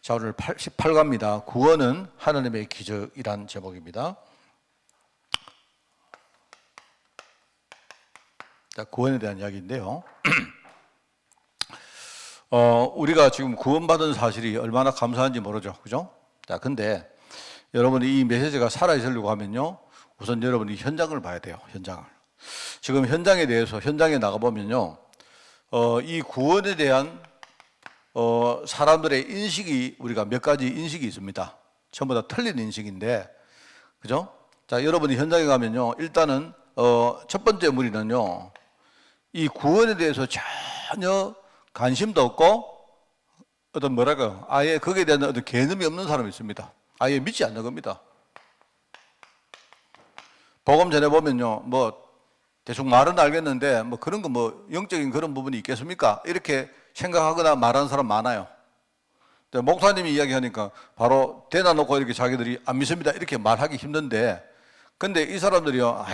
자, 오늘 18과입니다. 구원은 하나님의 기적이란 제목입니다. 자, 구원에 대한 이야기인데요. 우리가 지금 구원받은 사실이 얼마나 감사한지 모르죠. 그죠? 자, 근데 여러분이 이 메시지가 살아있으려고 하면요. 우선 여러분이 현장을 봐야 돼요. 현장을. 지금 현장에 대해서 현장에 나가보면요. 이 구원에 대한 사람들의 인식이 우리가 몇 가지 인식이 있습니다. 전부 다 틀린 인식인데, 그죠? 자, 여러분이 현장에 가면요. 일단은, 첫 번째 무리는요. 이 구원에 대해서 전혀 관심도 없고, 어떤 뭐랄까요. 아예 거기에 대한 어떤 개념이 없는 사람이 있습니다. 아예 믿지 않는 겁니다. 복음 전해보면요. 대충 말은 알겠는데, 그런 거 영적인 그런 부분이 있겠습니까? 이렇게 생각하거나 말하는 사람 많아요. 목사님이 이야기하니까 바로 대놔 놓고 이렇게 자기들이 안 믿습니다. 이렇게 말하기 힘든데, 근데 이 사람들이요,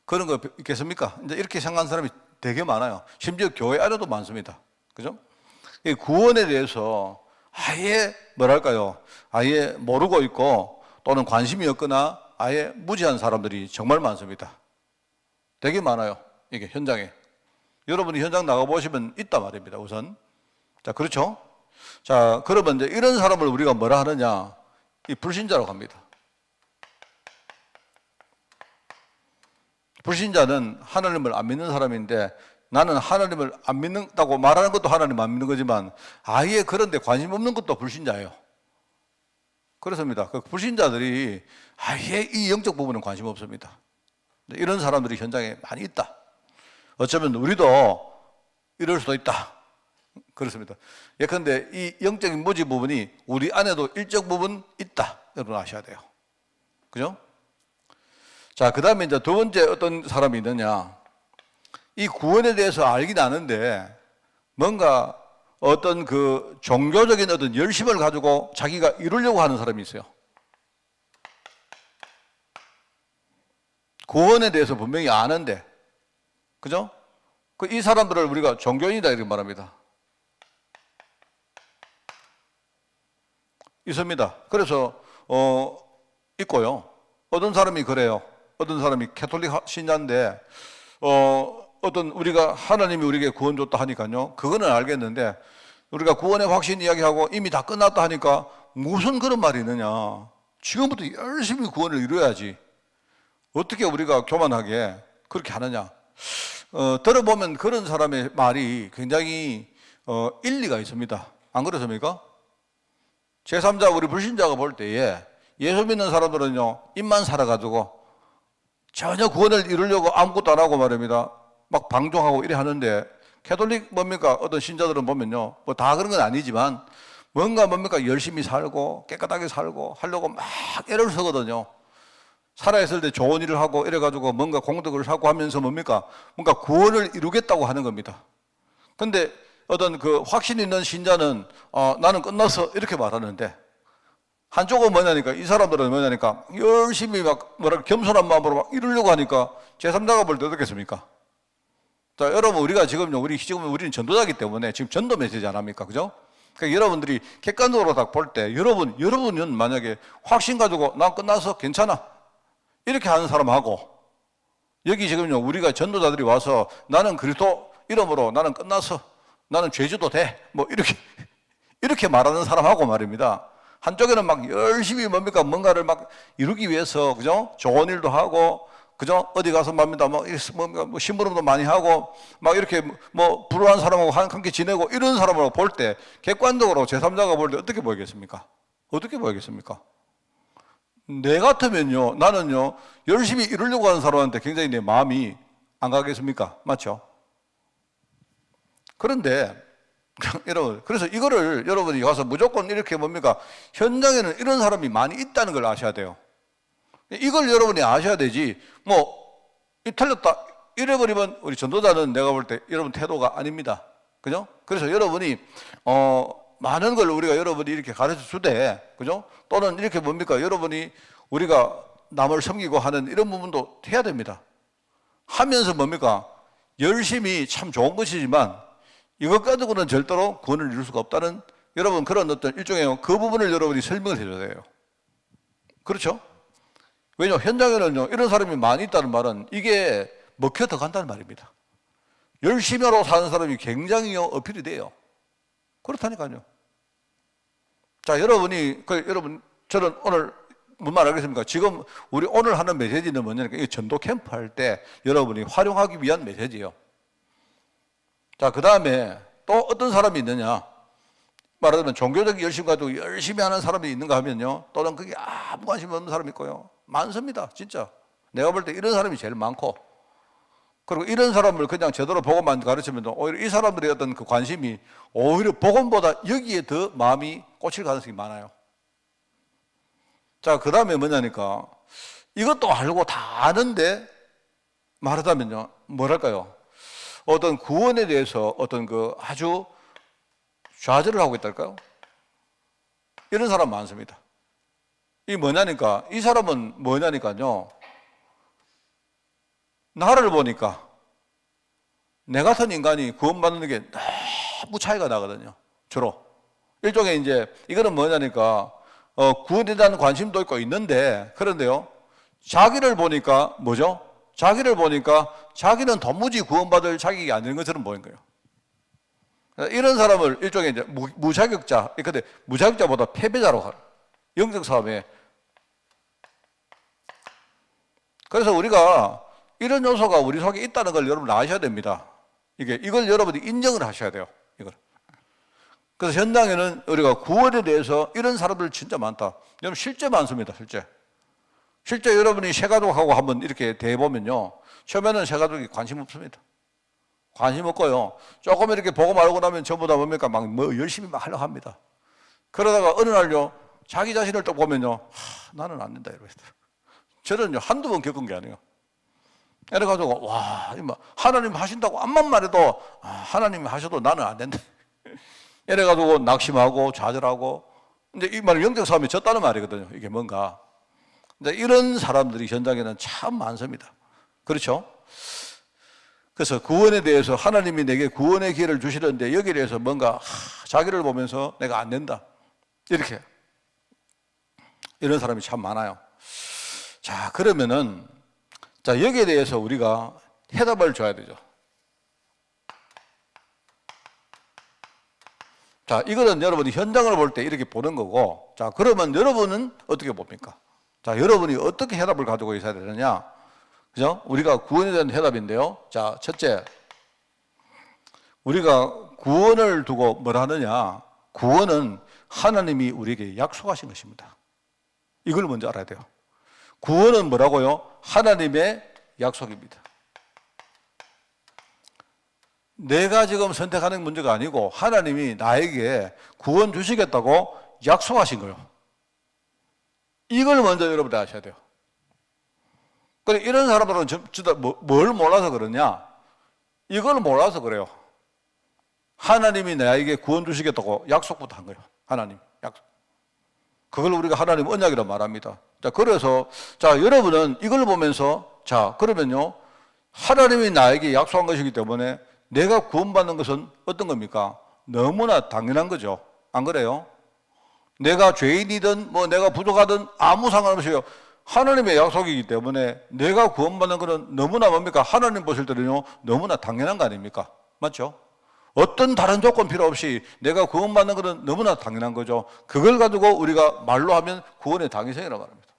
그런 거 있겠습니까? 이제 이렇게 생각하는 사람이 되게 많아요. 심지어 교회 안에도 많습니다. 그죠? 이 구원에 대해서 아예 아예 모르고 있고 또는 관심이 없거나 아예 무지한 사람들이 정말 많습니다. 되게 많아요. 이게 현장에. 여러분이 현장 나가보시면 있단 말입니다, 우선. 자, 그렇죠? 자, 그러면 이제 이런 사람을 우리가 뭐라 하느냐? 이 불신자라고 합니다. 불신자는 하나님을 안 믿는 사람인데 나는 하나님을 안 믿는다고 말하는 것도 하나님 안 믿는 거지만 아예 그런 데 관심 없는 것도 불신자예요. 그렇습니다. 그 불신자들이 아예 이 영적 부분은 관심 없습니다. 이런 사람들이 현장에 많이 있다. 어쩌면 우리도 이럴 수도 있다. 그렇습니다. 예컨대 이 영적인 무지 부분이 우리 안에도 일정 부분 있다. 여러분 아셔야 돼요. 그죠? 자, 그 다음에 이제 두 번째 어떤 사람이 있느냐. 이 구원에 대해서 알긴 아는데 뭔가 어떤 그 종교적인 어떤 열심을 가지고 자기가 이루려고 하는 사람이 있어요. 구원에 대해서 분명히 아는데, 그죠? 이 사람들을 우리가 종교인이다 이렇게 말합니다. 있습니다. 그래서 있고요. 어떤 사람이 그래요. 어떤 사람이 캐톨릭 신자인데 어떤 우리가 하나님이 우리에게 구원 줬다 하니까요. 그거는 알겠는데 우리가 구원의 확신 이야기하고 이미 다 끝났다 하니까 무슨 그런 말이 있느냐. 지금부터 열심히 구원을 이루어야지. 어떻게 우리가 교만하게 그렇게 하느냐. 들어보면 그런 사람의 말이 굉장히 일리가 있습니다. 안 그렇습니까? 제3자 우리 불신자가 볼 때에 예수 믿는 사람들은요. 입만 살아가지고 전혀 구원을 이루려고 아무것도 안 하고 말입니다. 막 방종하고 이래 하는데 캐톨릭 어떤 신자들은 보면요. 다 그런 건 아니지만 뭡니까 열심히 살고 깨끗하게 살고 하려고 막 애를 쓰거든요. 살아있을 때 좋은 일을 하고 이래가지고 뭔가 공덕을 하고 하면서 뭔가 구원을 이루겠다고 하는 겁니다. 근데 어떤 그 확신 있는 신자는 나는 끝났어 이렇게 말하는데 한쪽은 이 사람들은 열심히 겸손한 마음으로 막 이루려고 하니까 제3자가 볼 때 어떻겠습니까? 자, 여러분 우리가 지금 우리는 전도자이기 때문에 지금 전도 메시지 안 합니까? 그죠? 그러니까 여러분들이 객관적으로 딱 볼 때 여러분은 만약에 확신 가지고 난 끝나서 괜찮아 이렇게 하는 사람하고 여기 지금요 우리가 전도자들이 와서 나는 그리스도 이름으로 나는 끝나서 나는 죄져도 돼 이렇게 말하는 사람하고 말입니다. 한쪽에는 막 열심히 뭔가를 막 이루기 위해서 그죠? 좋은 일도 하고 그죠? 어디 가서 심부름도 많이 하고 막 이렇게 불우한 사람하고 함께 지내고 이런 사람을 볼 때 객관적으로 제3자가 볼 때 어떻게 보이겠습니까? 어떻게 보이겠습니까? 내 같으면요, 나는요, 열심히 이루려고 하는 사람한테 굉장히 내 마음이 안 가겠습니까? 맞죠? 그런데, 여러분, 그래서 이거를 여러분이 가서 무조건 이렇게 현장에는 이런 사람이 많이 있다는 걸 아셔야 돼요. 이걸 여러분이 아셔야 되지, 틀렸다, 이래버리면 우리 전도자는 내가 볼 때 여러분 태도가 아닙니다. 그죠? 그래서 여러분이, 많은 걸 여러분이 이렇게 가르쳐 주되, 그죠? 또는 이렇게 여러분이 우리가 남을 섬기고 하는 이런 부분도 해야 됩니다. 하면서 열심히 참 좋은 것이지만 이것 가지고는 절대로 구원을 이룰 수가 없다는 여러분 그런 어떤 일종의 그 부분을 여러분이 설명을 해줘야 돼요. 그렇죠? 왜냐하면 현장에는요, 이런 사람이 많이 있다는 말은 이게 먹혀 들어간다는 말입니다. 열심히 하러 사는 사람이 굉장히 어필이 돼요. 그렇다니까요. 자, 여러분, 저는 오늘 무슨 말 알겠습니까? 지금 우리 오늘 하는 메시지는 뭐냐니까, 이 전도 캠프 할 때 여러분이 활용하기 위한 메시지예요. 자, 그 다음에 또 어떤 사람이 있느냐? 말하자면 종교적 열심 가지고 열심히 하는 사람이 있는가 하면요, 또는 그게 아무 관심 없는 사람이 있고요. 많습니다, 진짜. 내가 볼 때 이런 사람이 제일 많고, 그리고 이런 사람을 그냥 제대로 복음만 가르치면 오히려 이 사람들의 어떤 그 관심이 오히려 복음보다 여기에 더 마음이 꽂힐 가능성이 많아요. 자, 그 다음에 뭐냐니까, 이것도 알고 다 아는데 말하자면요, 뭐랄까요? 어떤 구원에 대해서 어떤 그 아주 좌절을 하고 있달까요? 이런 사람 많습니다. 이 뭐냐니까, 이 사람은 뭐냐니까요, 나를 보니까 내 같은 인간이 구원받는 게 너무 차이가 나거든요. 주로. 일종의 이제, 이거는 뭐냐니까, 구원에 대한 관심도 있고 있는데, 그런데요, 자기를 보니까 뭐죠? 자기를 보니까 자기는 도무지 구원받을 자격이 안 되는 것처럼 보인 거예요. 이런 사람을 일종의 이제 무자격자, 근데 무자격자보다 패배자로 가요. 영적 사업에. 그래서 우리가 이런 요소가 우리 속에 있다는 걸 여러분 아셔야 됩니다. 이걸 여러분이 인정을 하셔야 돼요. 이걸. 그래서 현장에는 우리가 구원에 대해서 이런 사람들 진짜 많다. 여러분 실제 많습니다. 실제 여러분이 새가족하고 한번 이렇게 대해보면요, 처음에는 새가족이 관심 없습니다. 관심 없고요, 조금 이렇게 보고 말고 나면 전부 다 뭡니까? 막 뭐 열심히 막 하려고 합니다. 그러다가 어느 날요, 자기 자신을 또 보면요, 나는 안 된다 이러고 있어요. 저는요, 한두 번 겪은 게 아니에요. 이래가지고, 와, 하나님 하신다고 암만 말해도, 하나님이 하셔도 나는 안 된다. 이래가지고 낙심하고 좌절하고, 이제 이 말은 영적 싸움이 졌다는 말이거든요. 이게 뭔가. 근데 이런 사람들이 현장에는 참 많습니다. 그렇죠? 그래서 구원에 대해서 하나님이 내게 구원의 기회를 주시는데 여기에 대해서 뭔가 자기를 보면서 내가 안 된다. 이렇게. 이런 사람이 참 많아요. 자, 그러면은, 자, 여기에 대해서 우리가 해답을 줘야 되죠. 자, 이거는 여러분이 현장을 볼 때 이렇게 보는 거고, 자, 그러면 여러분은 어떻게 봅니까? 자, 여러분이 어떻게 해답을 가지고 있어야 되느냐? 그죠? 우리가 구원에 대한 해답인데요. 자, 첫째, 우리가 구원을 두고 뭘 하느냐? 구원은 하나님이 우리에게 약속하신 것입니다. 이걸 먼저 알아야 돼요. 구원은 뭐라고요? 하나님의 약속입니다. 내가 지금 선택하는 문제가 아니고 하나님이 나에게 구원 주시겠다고 약속하신 거예요. 이걸 먼저 여러분들 아셔야 돼요. 그래, 이런 사람들은 진짜 뭘 몰라서 그러냐? 이걸 몰라서 그래요. 하나님이 나에게 구원 주시겠다고 약속부터 한 거예요. 하나님 약속. 그걸 우리가 하나님 언약이라고 말합니다. 자, 그래서 자, 여러분은 이걸 보면서 자, 그러면요, 하나님이 나에게 약속한 것이기 때문에 내가 구원받는 것은 어떤 겁니까? 너무나 당연한 거죠. 안 그래요? 내가 죄인이든 뭐 내가 부족하든 아무 상관없이요, 하나님의 약속이기 때문에 내가 구원받는 것은 너무나 뭡니까? 하나님 보실 때는요, 너무나 당연한 거 아닙니까? 맞죠? 어떤 다른 조건 필요 없이 내가 구원받는 것은 너무나 당연한 거죠. 그걸 가지고 우리가 말로 하면 구원의 당위성이라고 말합니다.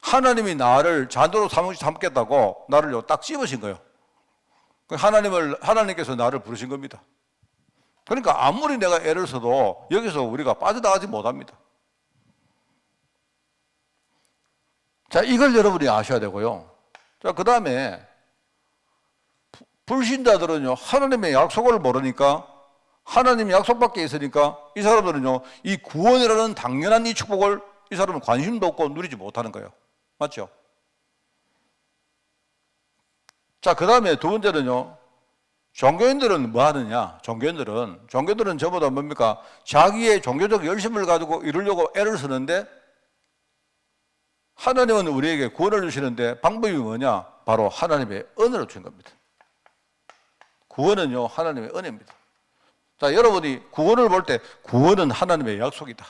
하나님이 나를 자녀로 삼겠다고 나를 딱 찝으신 거예요. 하나님께서 나를 부르신 겁니다. 그러니까 아무리 내가 애를 써도 여기서 우리가 빠져나가지 못합니다. 자, 이걸 여러분이 아셔야 되고요. 자, 그 다음에 불신자들은요, 하나님의 약속을 모르니까, 하나님 약속 밖에 있으니까 이 사람들은요, 이 구원이라는 당연한 이 축복을 이 사람은 관심도 없고 누리지 못하는 거예요. 맞죠? 자, 그 다음에 두 번째는요, 종교인들은 뭐 하느냐? 종교인들은 전부 다 뭡니까? 자기의 종교적 열심을 가지고 이루려고 애를 쓰는데, 하나님은 우리에게 구원을 주시는데 방법이 뭐냐? 바로 하나님의 은혜로 주신 겁니다. 구원은요, 하나님의 은혜입니다. 자, 여러분이 구원을 볼 때 구원은 하나님의 약속이다.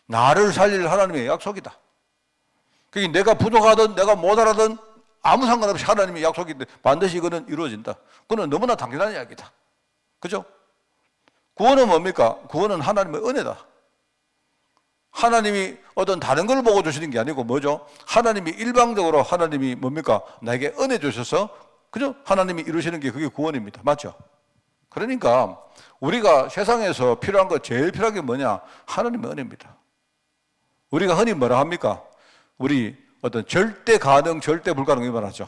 나를 살릴 하나님의 약속이다. 그게 내가 부족하든 내가 모자라든 아무 상관없이 하나님의 약속인데 반드시 이거는 이루어진다. 그건 너무나 당연한 이야기다. 그죠? 구원은 뭡니까? 구원은 하나님의 은혜다. 하나님이 어떤 다른 걸 보고 주시는 게 아니고 뭐죠? 하나님이 일방적으로 하나님이 뭡니까? 나에게 은혜 주셔서 그죠? 하나님이 이루시는 게 그게 구원입니다. 맞죠? 그러니까 우리가 세상에서 필요한 거 제일 필요한 게 뭐냐? 하나님의 은혜입니다. 우리가 흔히 뭐라 합니까? 우리 어떤 절대 가능, 절대 불가능 말하죠.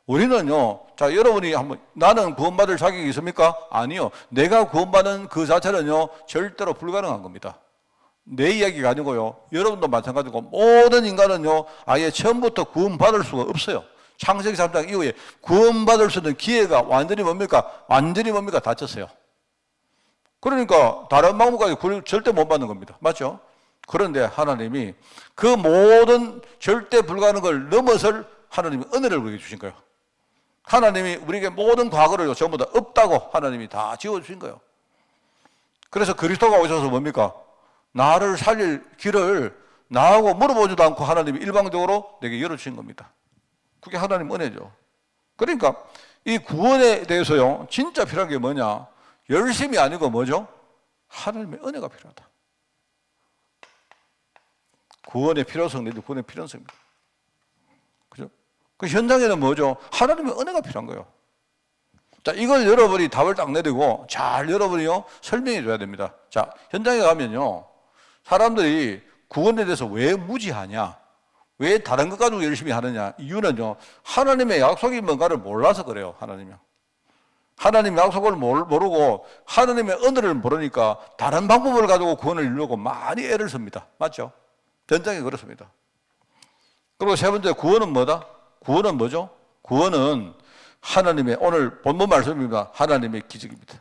우리는요, 자, 여러분이 한번, 나는 구원받을 자격이 있습니까? 아니요. 내가 구원받는 그 자체는요, 절대로 불가능한 겁니다. 내 이야기가 아니고요. 여러분도 마찬가지고, 모든 인간은요, 아예 처음부터 구원받을 수가 없어요. 창세기 3장 이후에 구원받을 수 있는 기회가 완전히 뭡니까? 완전히 뭡니까? 닫혔어요. 그러니까, 다른 방법까지 절대 못 받는 겁니다. 맞죠? 그런데 하나님이 그 모든 절대 불가능한 걸 넘어설 하나님이 은혜를 우리에게 주신 거예요. 하나님이 우리에게 모든 과거를 전부 다 없다고 하나님이 다 지워주신 거예요. 그래서 그리스도가 오셔서 뭡니까? 나를 살릴 길을 나하고 물어보지도 않고 하나님이 일방적으로 내게 열어주신 겁니다. 그게 하나님 은혜죠. 그러니까 이 구원에 대해서요, 진짜 필요한 게 뭐냐? 열심이 아니고 뭐죠? 하나님의 은혜가 필요하다. 구원의 필요성 내지 구원의 필요성입니다. 그죠? 그 현장에는 뭐죠? 하나님의 은혜가 필요한 거예요. 자, 이걸 여러분이 답을 딱 내리고 잘 여러분이요 설명해 줘야 됩니다. 자, 현장에 가면요, 사람들이 구원에 대해서 왜 무지하냐? 왜 다른 것 가지고 열심히 하느냐? 이유는요, 하나님의 약속이 뭔가를 몰라서 그래요. 하나님의 약속을 모르고 하나님의 은혜를 모르니까 다른 방법을 가지고 구원을 이루려고 많이 애를 씁니다. 맞죠? 전장에 그렇습니다. 그리고 세 번째, 구원은 뭐다? 구원은 뭐죠? 구원은 하나님의, 오늘 본문 말씀입니다. 하나님의 기적입니다.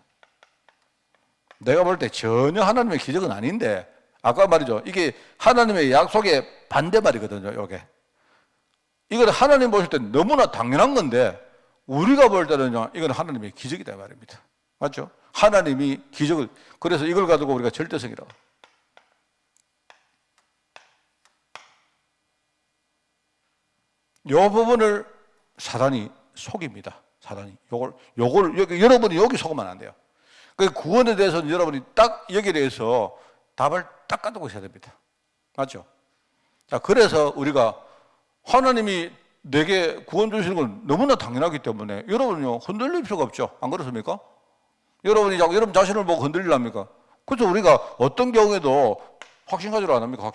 내가 볼 때 전혀 하나님의 기적은 아닌데, 아까 말이죠. 이게 하나님의 약속의 반대말이거든요, 이게. 이건 하나님 보실 때 너무나 당연한 건데, 우리가 볼 때는요, 이건 하나님의 기적이다 말입니다. 맞죠? 하나님이 기적을, 그래서 이걸 가지고 우리가 절대성이라고. 이 부분을 사단이 속입니다. 사단이. 여러분이 여기 속으면 안 돼요. 그 구원에 대해서는 여러분이 딱 여기에 대해서 답을 딱 가지고 있어야 됩니다. 맞죠? 자, 그래서 우리가 하나님이 내게 구원 주시는 건 너무나 당연하기 때문에 여러분은요, 흔들릴 필요가 없죠. 안 그렇습니까? 여러분이 자꾸 여러분 자신을 보고 흔들리랍니까? 그래서 우리가 어떤 경우에도 확신 가지라 안 합니까?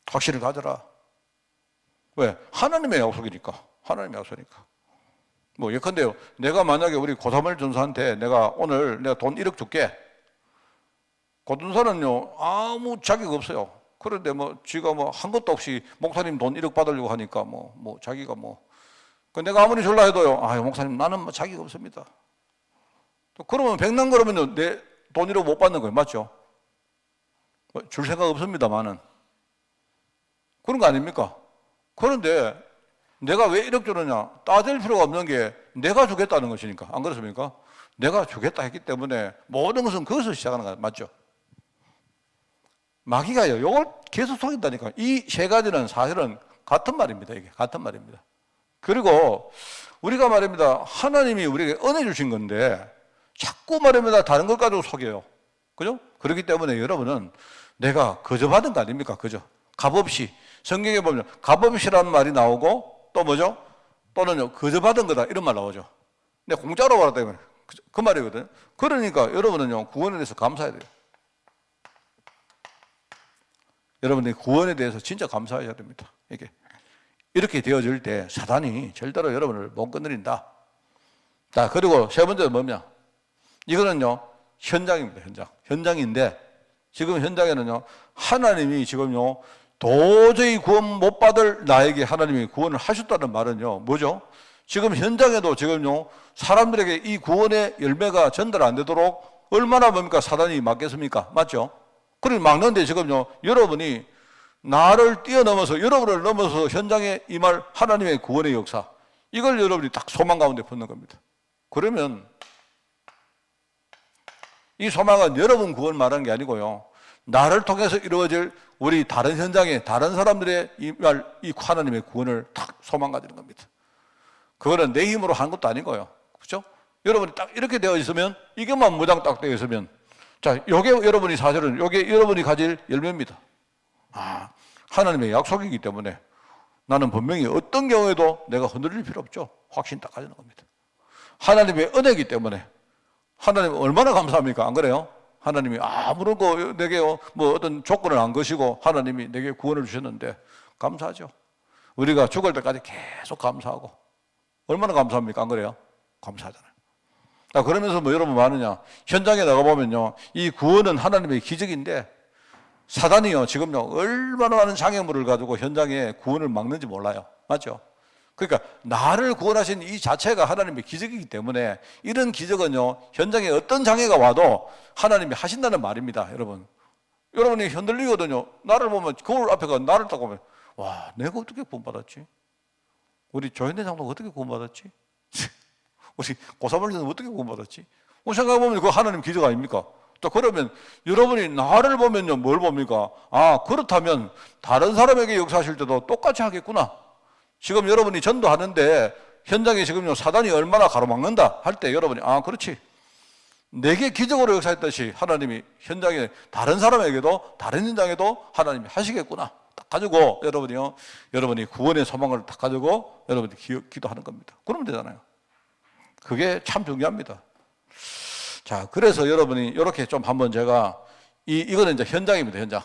확신을 가져라. 왜? 하나님의 약속이니까. 하나님의 약속이니까. 뭐, 예컨대요. 내가 만약에 우리 고사물 전사한테 내가 돈 1억 줄게. 고전사는요, 아무 자격 없어요. 그런데 지가 한 것도 없이 목사님 돈 1억 받으려고 하니까 자기가 내가 아무리 줄라 해도요, 목사님 나는 자격 없습니다. 그러면 백날 그러면 내 돈 1억 못 받는 거예요. 맞죠? 줄 생각 없습니다만은. 그런 거 아닙니까? 그런데 내가 왜 1억 주느냐? 따질 필요가 없는 게 내가 주겠다는 것이니까. 안 그렇습니까? 내가 주겠다 했기 때문에 모든 것은 거기서 시작하는 거예요. 맞죠? 마귀가요, 이걸 계속 속인다니까. 이 세 가지는 사실은 같은 말입니다. 이게 같은 말입니다. 그리고 우리가 말입니다. 하나님이 우리에게 은혜 주신 건데 자꾸 말입니다. 다른 것 가지고 속여요. 그죠? 그렇기 때문에 여러분은 내가 거저 받은 거 아닙니까? 그죠? 값없이. 성경에 보면 값없이라는 말이 나오고 또 뭐죠? 또는요, 거저 받은 거다. 이런 말 나오죠. 근데 공짜로 받았다. 이거는. 그 말이거든요. 그러니까 여러분은요, 구원에 대해서 감사해야 돼요. 여러분들이 구원에 대해서 진짜 감사해야 됩니다. 이렇게 되어질 때 사단이 절대로 여러분을 못 건드린다. 자, 그리고 세 번째는 뭐냐? 이거는요, 현장입니다. 현장인데 지금 현장에는요, 하나님이 지금요, 도저히 구원 못 받을 나에게 하나님이 구원을 하셨다는 말은요, 뭐죠? 지금 현장에도 지금요, 사람들에게 이 구원의 열매가 전달 안 되도록 얼마나 뭡니까? 사단이 막겠습니까? 맞죠? 그걸 막는데 지금요, 여러분이 나를 뛰어넘어서, 여러분을 넘어서 현장에 임할 하나님의 구원의 역사, 이걸 여러분이 딱 소망 가운데 붙는 겁니다. 그러면 이 소망은 여러분 구원 말하는 게 아니고요. 나를 통해서 이루어질 우리 다른 현장에 다른 사람들의 이 하나님의 구원을 탁 소망 가지는 겁니다. 그거는 내 힘으로 하는 것도 아니고요. 그렇죠? 여러분이 딱 이렇게 되어 있으면, 이게만 무장 딱 되어 있으면, 자, 요게 여러분이 사실은 요게 여러분이 가질 열매입니다. 하나님의 약속이기 때문에 나는 분명히 어떤 경우에도 내가 흔들릴 필요 없죠. 확신 딱 가지는 겁니다. 하나님의 은혜이기 때문에 하나님 얼마나 감사합니까? 안 그래요? 하나님이 아무런 거 내게 뭐 어떤 조건을 안 거시고 하나님이 내게 구원을 주셨는데 감사하죠. 우리가 죽을 때까지 계속 감사하고 얼마나 감사합니까? 안 그래요? 감사하잖아요. 그러면서 뭐 여러분 뭐 하느냐? 현장에 나가보면요, 이 구원은 하나님의 기적인데 사단이요 지금요 얼마나 많은 장애물을 가지고 현장에 구원을 막는지 몰라요. 맞죠? 그러니까 나를 구원하신 이 자체가 하나님의 기적이기 때문에 이런 기적은요 현장에 어떤 장애가 와도 하나님이 하신다는 말입니다. 여러분이 흔들리거든요. 나를 보면, 거울 앞에 가 나를 딱 보면, 와, 내가 어떻게 구원받았지? 우리 조현대 장로가 어떻게 구원받았지? 우리 고사물리는 어떻게 구원받았지? 생각해보면 그거 하나님 기적 아닙니까? 또 그러면 여러분이 나를 보면요 뭘 봅니까? 그렇다면 다른 사람에게 역사하실 때도 똑같이 하겠구나. 지금 여러분이 전도하는데 현장에 지금요 사단이 얼마나 가로막는다 할 때 여러분이 그렇지, 내게 기적으로 역사했듯이 하나님이 현장에 다른 사람에게도 다른 현장에도 하나님이 하시겠구나 딱 가지고 여러분이 구원의 소망을 딱 가지고 여러분이 기도하는 겁니다. 그러면 되잖아요. 그게 참 중요합니다. 자, 그래서 여러분이 이렇게 좀 한번 제가 이거는 이제 현장입니다. 현장.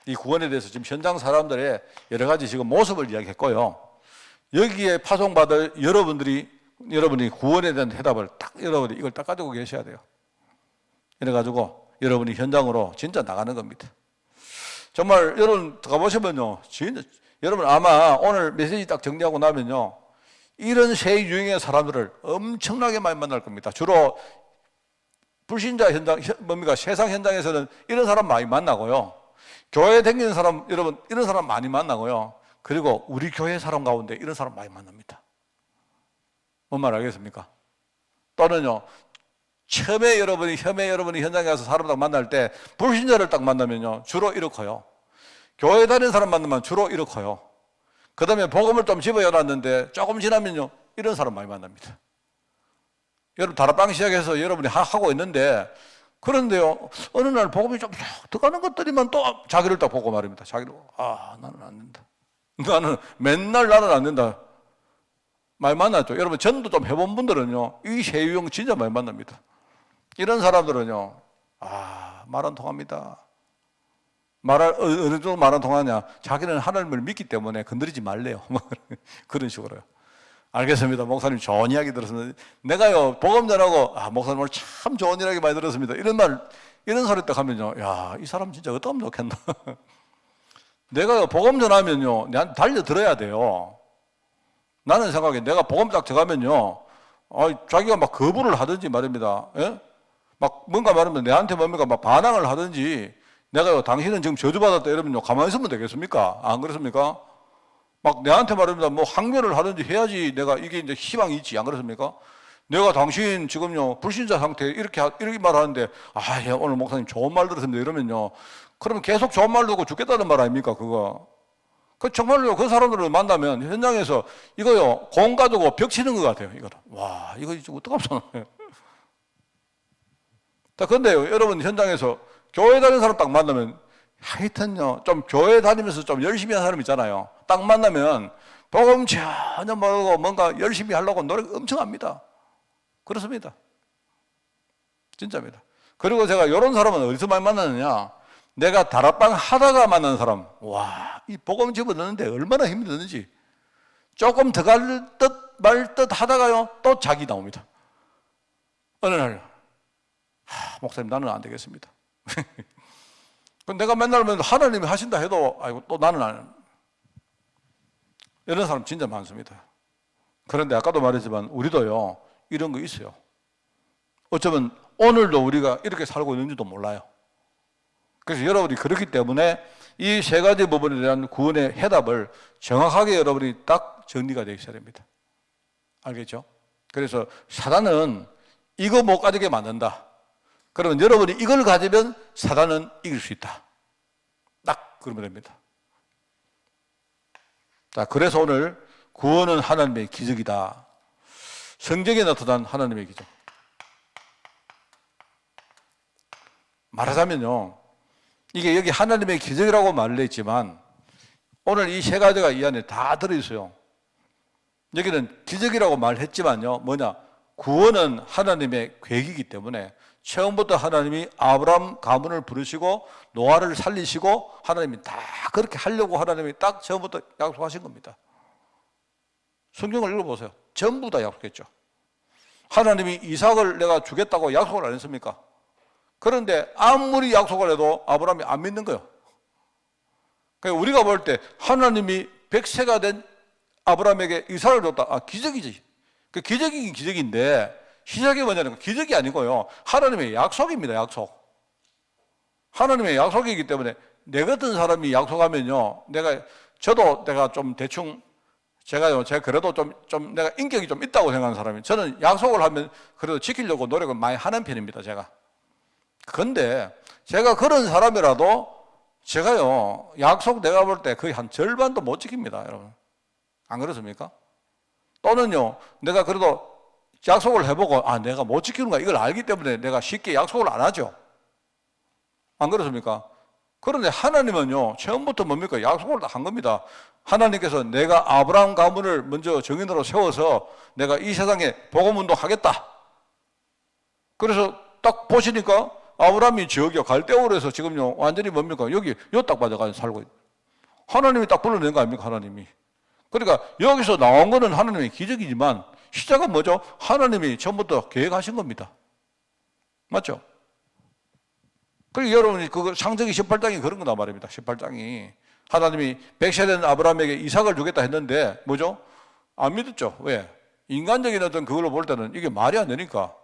이 구원에 대해서 지금 현장 사람들의 여러 가지 지금 모습을 이야기했고요. 여기에 파송받을 여러분이 구원에 대한 해답을 여러분이 이걸 딱 가지고 계셔야 돼요. 이래가지고 여러분이 현장으로 진짜 나가는 겁니다. 정말 여러분 가보시면요, 진짜 여러분 아마 오늘 메시지 딱 정리하고 나면요, 이런 새 유형의 사람들을 엄청나게 많이 만날 겁니다. 주로 불신자 현장, 세상 현장에서는 이런 사람 많이 만나고요. 교회에 다니는 사람, 여러분, 이런 사람 많이 만나고요. 그리고 우리 교회 사람 가운데 이런 사람 많이 만납니다. 뭔 말 알겠습니까? 또는요, 처음에 여러분이 현장에 가서 사람 딱 만날 때 불신자를 딱 만나면요, 주로 이렇고요. 교회 다니는 사람 만나면 주로 이렇고요. 그 다음에 복음을 좀 집어여놨는데 조금 지나면요, 이런 사람 많이 만납니다. 여러분, 다락방 시작해서 여러분이 하고 있는데, 그런데요, 어느 날 복음이 좀 들어가는 것들이만 또 자기를 딱 보고 말입니다. 자기를 보고, 나는 안 된다. 맨날 나는 안 된다. 많이 만났죠. 여러분, 전도 좀 해본 분들은요, 이 새 유형 진짜 많이 만납니다. 이런 사람들은요, 말 안 통합니다. 어느 정도 말 안 통하냐? 자기는 하나님을 믿기 때문에 건드리지 말래요. 그런 식으로요. 알겠습니다. 목사님 좋은 이야기 들었습니다. 내가요, 복음 전하고, 목사님 오늘 참 좋은 이야기 많이 들었습니다. 이런 소리 딱 하면요, 야, 이 사람 진짜 어떡하면 좋겠나. 내가요, 복음 전하면요, 내한테 달려들어야 돼요. 나는 생각에 내가 복음 딱 전하면요, 자기가 막 거부를 하든지 말입니다. 예? 막 뭔가 말하면 내한테 막 반항을 하든지, 내가요, 당신은 지금 저주받았다 이러면요, 가만히 있으면 되겠습니까? 안 그렇습니까? 막 내한테 말합니다. 뭐 항변을 하든지 해야지 내가 이게 이제 희망이 있지. 안 그렇습니까? 내가 당신 지금요, 불신자 상태 이렇게 말하는데, 예, 오늘 목사님 좋은 말 들었습니다. 이러면요, 그러면 계속 좋은 말 듣고 죽겠다는 말 아닙니까? 그거. 정말로 그 사람들을 만나면 현장에서 이거요, 공 가지고 벽 치는 것 같아요. 이거는. 와, 이거 이제 어떡하면. 그런데요, 여러분 현장에서 교회 다니는 사람 딱 만나면 하여튼요, 좀 교회 다니면서 좀 열심히 하는 사람 있잖아요. 딱 만나면 복음 전혀 모르고 뭔가 열심히 하려고 노력 엄청 합니다. 그렇습니다. 진짜입니다. 그리고 제가 이런 사람은 어디서 많이 만나느냐? 내가 다락방 하다가 만나는 사람. 와, 이 복음 집어넣는데 얼마나 힘이 드는지. 조금 더 갈 듯 말 듯 하다가요, 또 자기 나옵니다. 어느 날, 목사님 나는 안 되겠습니다. 내가 맨날 하나님이 하신다 해도 또 나는 안. 이런 사람 진짜 많습니다. 그런데 아까도 말했지만 우리도요, 이런 거 있어요. 어쩌면 오늘도 우리가 이렇게 살고 있는지도 몰라요. 그래서 여러분이 그렇기 때문에 이 세 가지 부분에 대한 구원의 해답을 정확하게 여러분이 딱 정리가 되어 있어야 됩니다. 알겠죠? 그래서 사단은 이거 못 가지게 만든다. 그러면 여러분이 이걸 가지면 사단은 이길 수 있다. 딱 그러면 됩니다. 자, 그래서 오늘 구원은 하나님의 기적이다. 성경에 나타난 하나님의 기적. 말하자면요, 이게 여기 하나님의 기적이라고 말을 했지만 오늘 이 세 가지가 이 안에 다 들어있어요. 여기는 기적이라고 말했지만요, 뭐냐, 구원은 하나님의 계획이기 때문에 처음부터 하나님이 아브라함 가문을 부르시고 노아를 살리시고 하나님이 다 그렇게 하려고 하나님이 딱 처음부터 약속하신 겁니다. 성경을 읽어보세요. 전부 다 약속했죠. 하나님이 이삭을 내가 주겠다고 약속을 안 했습니까? 그런데 아무리 약속을 해도 아브라함이 안 믿는 거예요. 그러니까 우리가 볼 때 하나님이 100세가 된 아브라함에게 이삭을 줬다. 아, 기적이지. 그 기적이긴 기적인데 시작이 뭐냐면 기적이 아니고요, 하나님의 약속입니다. 약속. 하나님의 약속이기 때문에 내 같은 사람이 약속하면요, 저도 내가 좀 대충 제가 그래도 좀 내가 인격이 좀 있다고 생각하는 사람이, 저는 약속을 하면 그래도 지키려고 노력을 많이 하는 편입니다. 제가. 그런데 제가 그런 사람이라도 제가요, 약속 내가 볼 때 거의 한 절반도 못 지킵니다. 여러분. 안 그렇습니까? 또는요, 내가 그래도 약속을 해보고 아, 내가 못 지키는가 이걸 알기 때문에 내가 쉽게 약속을 안 하죠. 안 그렇습니까? 그런데 하나님은요, 처음부터 뭡니까? 약속을 다 한 겁니다. 하나님께서 내가 아브라함 가문을 먼저 정인으로 세워서 내가 이 세상에 복음운동 하겠다. 그래서 딱 보시니까 아브라함이 저기요, 갈대오르에서 지금요, 완전히 뭡니까? 여기 요 딱 빠져가지고 살고 있어요. 하나님이 딱 불러낸 거 아닙니까? 하나님이. 그러니까 여기서 나온 거는 하나님의 기적이지만 시작은 뭐죠? 하나님이 처음부터 계획하신 겁니다. 맞죠? 그리고 여러분이 그거 창세기 18장이 그런 거다 말입니다. 18장이 하나님이 100세 된 아브라함에게 이삭을 주겠다 했는데 뭐죠? 안 믿었죠. 왜? 인간적인 어떤 그걸로 볼 때는 이게 말이 안 되니까.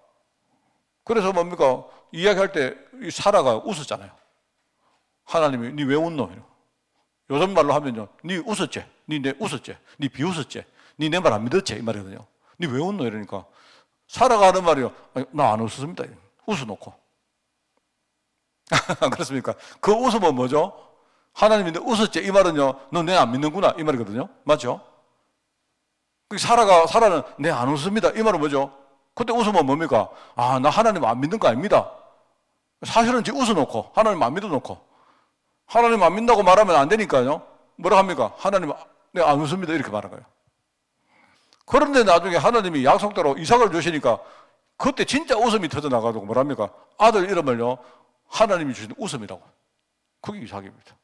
그래서 뭡니까? 이야기할 때 사라가 웃었잖아요. 하나님이 니 왜 웃노? 요즘 말로 하면요, 니 웃었지? 니 내 웃었지? 니 비웃었지? 니 내 말 안 믿었지? 이 말이거든요. 니 왜 웃노? 이러니까 사라가 하는 말이요, 나 안 웃었습니다. 웃어놓고. 그렇습니까? 그 웃음은 뭐죠? 하나님이 너 웃었지? 이 말은요, 너 내 안 믿는구나 이 말이거든요. 맞죠? 사라는 내 안 웃습니다 이 말은 뭐죠? 그때 웃으면 뭡니까? 아, 나 하나님 안 믿는 거 아닙니다. 사실은 지금 웃어놓고 하나님 안 믿어놓고 하나님 안 믿는다고 말하면 안 되니까요. 뭐라 합니까? 하나님 내가 안 웃습니다 이렇게 말한 거예요. 그런데 나중에 하나님이 약속대로 이삭을 주시니까 그때 진짜 웃음이 터져나가지고 뭐랍니까? 아들 이름을요, 하나님이 주신 웃음이라고. 그게 이삭입니다.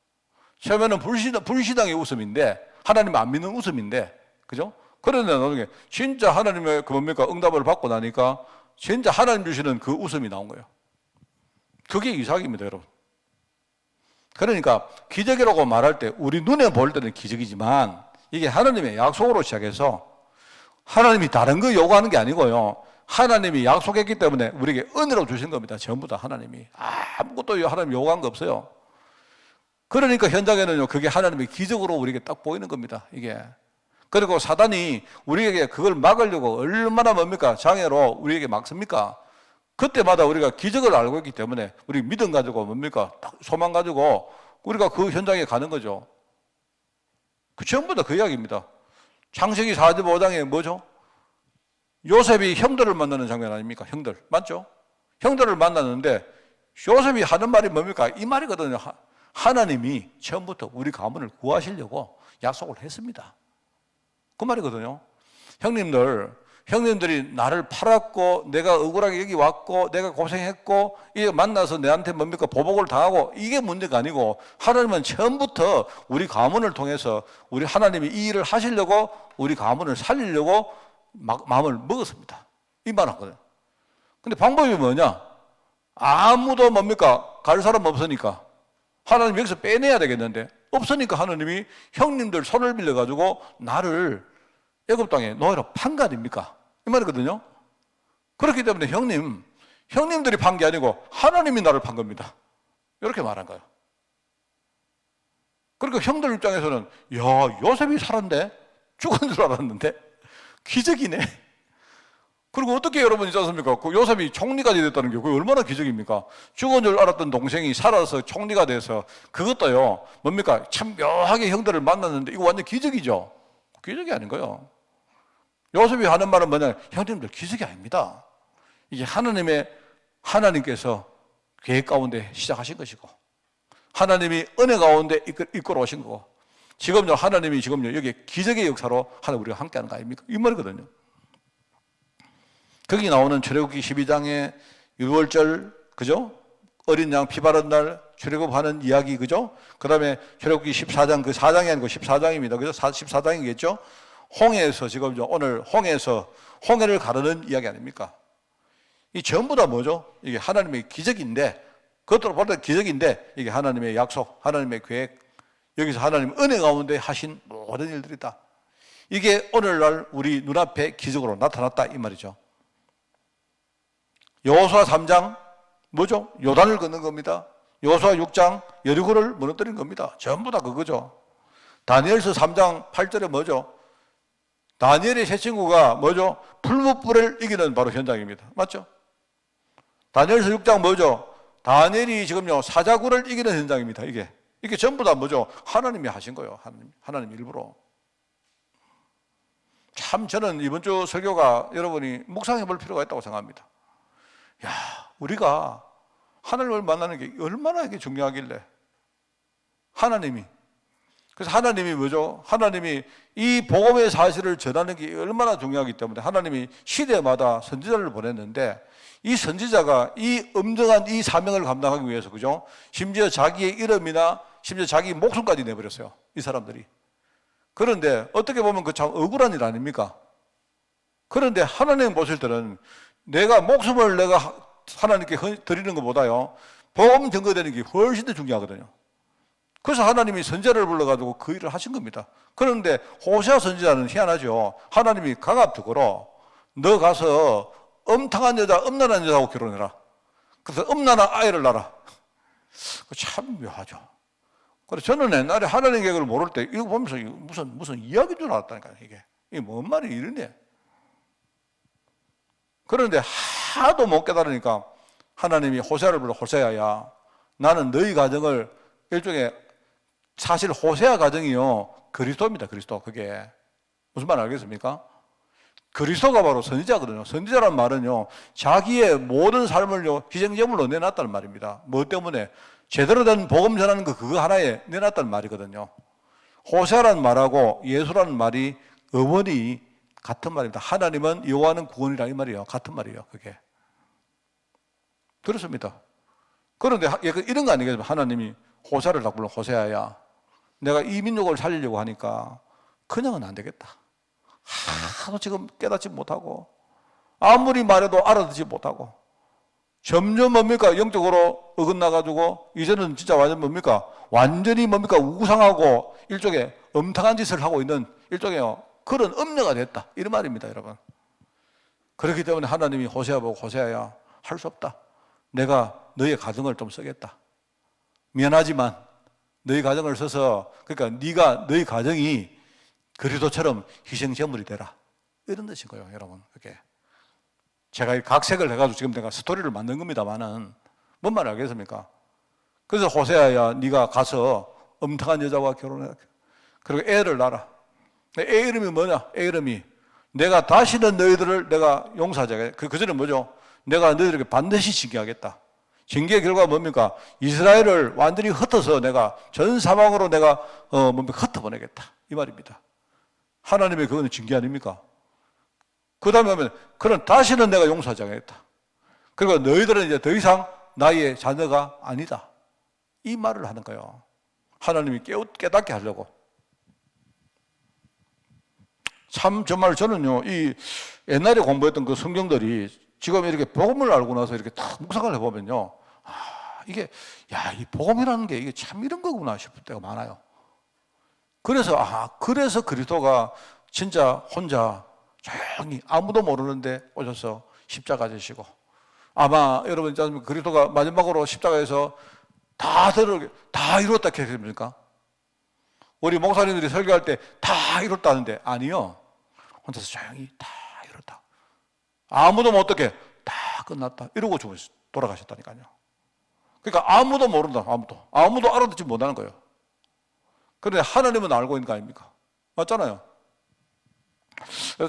처음에는 불신앙의 웃음인데 하나님 안 믿는 웃음인데, 그죠? 그런데 나중에 진짜 하나님의 그 뭡니까? 응답을 받고 나니까 진짜 하나님 주시는 그 웃음이 나온 거예요. 그게 이삭입니다, 여러분. 그러니까 기적이라고 말할 때 우리 눈에 볼 때는 기적이지만 이게 하나님의 약속으로 시작해서 하나님이 다른 거 요구하는 게 아니고요, 하나님이 약속했기 때문에 우리에게 은혜로 주신 겁니다. 전부 다 하나님이. 아무것도 하나님 요구한 거 없어요. 그러니까 현장에는요, 그게 하나님의 기적으로 우리에게 딱 보이는 겁니다. 이게. 그리고 사단이 우리에게 그걸 막으려고 얼마나 뭡니까? 장애로 우리에게 막습니까? 그때마다 우리가 기적을 알고 있기 때문에 우리 믿음 가지고 뭡니까? 소망 가지고 우리가 그 현장에 가는 거죠. 그 전부 다 그 이야기입니다. 창세기 45장에 뭐죠? 요셉이 형들을 만나는 장면 아닙니까? 형들. 맞죠? 형들을 만났는데 요셉이 하는 말이 뭡니까? 이 말이거든요. 하나님이 처음부터 우리 가문을 구하시려고 약속을 했습니다. 그 말이거든요. 형님들이 나를 팔았고 내가 억울하게 여기 왔고 내가 고생했고 이게 만나서 내한테 뭡니까? 보복을 당하고 이게 문제가 아니고 하나님은 처음부터 우리 가문을 통해서 우리 하나님이 이 일을 하시려고 우리 가문을 살리려고 마음을 먹었습니다. 이 말 하거든요. 근데 방법이 뭐냐? 아무도 뭡니까? 갈 사람 없으니까 하나님 여기서 빼내야 되겠는데 없으니까 하나님이 형님들 손을 빌려가지고 나를 애굽 땅에 노예로 판 거 아닙니까? 이 말이거든요. 그렇기 때문에 형님들이 판 게 아니고 하나님이 나를 판 겁니다. 이렇게 말한 거예요. 그러니까 형들 입장에서는 야, 요셉이 살았네? 죽은 줄 알았는데 기적이네. 그리고 어떻게 여러분 있지 않습니까? 그 요셉이 총리까지 됐다는 게 그게 얼마나 기적입니까? 죽은 줄 알았던 동생이 살아서 총리가 돼서 그것도요, 뭡니까? 참 묘하게 형들을 만났는데 이거 완전 기적이죠? 기적이 아닌 거예요. 요셉이 하는 말은 뭐냐? 형님들 기적이 아닙니다. 이게 하나님께서 계획 가운데 시작하신 것이고 하나님이 은혜 가운데 이끌어 오신 거고 지금요 하나님이 지금요 여기 기적의 역사로 하나님 우리가 함께하는 거 아닙니까? 이 말이거든요. 거기 나오는 출애굽기 12장의 유월절 그죠? 어린 양 피 바른 날 출애굽하는 이야기 그죠? 그다음에 출애굽기 14장 그 4장이 아니고 14장입니다. 그죠? 14장이겠죠? 홍해에서 지금요 오늘 홍해에서 홍해를 가르는 이야기 아닙니까? 이 전부 다 뭐죠? 이게 하나님의 기적인데 그것도 보다 기적인데 이게 하나님의 약속, 하나님의 계획 여기서 하나님 은혜 가운데 하신 모든 일들이다. 이게 오늘날 우리 눈앞에 기적으로 나타났다 이 말이죠. 여호수아 3장 뭐죠? 요단을 걷는 겁니다. 여호수아 6장 여리고를 무너뜨린 겁니다. 전부 다 그거죠. 다니엘서 3장 8절에 뭐죠? 다니엘의 세 친구가 뭐죠? 풀무불을 이기는 바로 현장입니다. 맞죠? 다니엘서 6장 뭐죠? 다니엘이 지금요 사자굴을 이기는 현장입니다. 이게 전부 다 뭐죠? 하나님이 하신 거예요. 하나님 일부러. 참 저는 이번 주 설교가 여러분이 묵상해 볼 필요가 있다고 생각합니다. 야, 우리가 하나님을 만나는 게 얼마나 이게 중요하길래 하나님이 그래서 하나님이 뭐죠? 하나님이 이 복음의 사실을 전하는 게 얼마나 중요하기 때문에 하나님이 시대마다 선지자를 보냈는데 이 선지자가 이 엄정한 이 사명을 감당하기 위해서 그죠? 심지어 자기의 이름이나 심지어 자기 목숨까지 내버렸어요. 이 사람들이. 그런데 어떻게 보면 그 참 억울한 일 아닙니까? 그런데 하나님 보실 때는 내가 목숨을 내가 하나님께 드리는 것보다요 복음 증거되는 게 훨씬 더 중요하거든요. 그래서 하나님이 선지자를 불러가지고 그 일을 하신 겁니다. 그런데 호세아 선지자는 희한하죠. 하나님이 강압적으로 너 가서 엄탕한 여자, 엄난한 여자하고 결혼해라. 그래서 엄난한 아이를 낳아라. 참 묘하죠. 그래서 저는 옛날에 하나님 계획을 모를 때 이거 보면서 무슨 이야기인 줄 알았다니까요. 이게 뭔 말이 이러네. 그런데 하도 못 깨달으니까 하나님이 호세아를 불러 호세아야 나는 너희 가정을 일종의 사실 호세아 가정이요 그리스도입니다. 그리스도. 그게 무슨 말 알겠습니까? 그리스도가 바로 선지자거든요. 선지자란 말은요 자기의 모든 삶을요 희생제물로 내놨다는 말입니다. 뭐 때문에? 제대로 된 복음 전하는 거 그거 하나에 내놨다는 말이거든요. 호세아라는 말하고 예수라는 말이 어원이 같은 말입니다. 하나님은 여호와는 구원이라 이 말이에요. 같은 말이에요. 그게. 그렇습니다. 그런데 이런 거 아니겠습니까? 하나님이 호세아를 딱 불러 호세아야 내가 이 민족을 살리려고 하니까 그냥은 안 되겠다. 하도 지금 깨닫지 못하고 아무리 말해도 알아듣지 못하고 점점 뭡니까? 영적으로 어긋나가지고 이제는 진짜 완전 뭡니까? 완전히 뭡니까? 우상하고 일종의 엄탕한 짓을 하고 있는 일종의 그런 음녀가 됐다. 이런 말입니다, 여러분. 그렇기 때문에 하나님이 호세아 보고 호세아야 할 수 없다. 내가 너의 가정을 좀 쓰겠다. 미안하지만 너희 가정을 써서 그러니까 너희 가정이 그리스도처럼 희생제물이 되라. 이런 뜻인 거예요, 여러분. 그게 제가 각색을 해가지고 지금 내가 스토리를 만든 겁니다만은 뭔 말 알겠습니까? 그래서 호세아야 네가 가서 엄탕한 여자와 결혼해. 그리고 애를 낳아라. 애 이름이 뭐냐? 애 이름이 내가 다시는 너희들을 내가 용서하자. 그전에 뭐죠? 내가 너희들에게 반드시 징계하겠다. 징계의 결과가 뭡니까? 이스라엘을 완전히 흩어서 내가 전 사방으로 내가 흩어보내겠다. 이 말입니다. 하나님의 그거는 징계 아닙니까? 그 다음에 하면, 그럼 다시는 내가 용서하지 않겠다. 그리고 너희들은 이제 더 이상 나의 자녀가 아니다. 이 말을 하는 거예요. 하나님이 깨닫게 하려고. 참, 정말 저는요, 이 옛날에 공부했던 그 성경들이 지금 이렇게 복음을 알고 나서 이렇게 딱 묵상을 해보면요. 이 복음이라는 게 이게 참 이런 거구나 싶을 때가 많아요. 그래서 그리스도가 진짜 혼자 조용히 아무도 모르는데 오셔서 십자가 지시고 아마 여러분 그리스도가 마지막으로 십자가에서 다 이뤘다 했습니까? 우리 목사님들이 설교할 때 다 이뤘다는데 아니요. 혼자서 조용히 다 이뤘다. 아무도 못 어떻게 다 끝났다 이러고 돌아가셨다니까요. 그러니까 아무도 모른다. 아무도 알아듣지 못하는 거예요. 그런데 하나님은 알고 있는 거 아닙니까? 맞잖아요.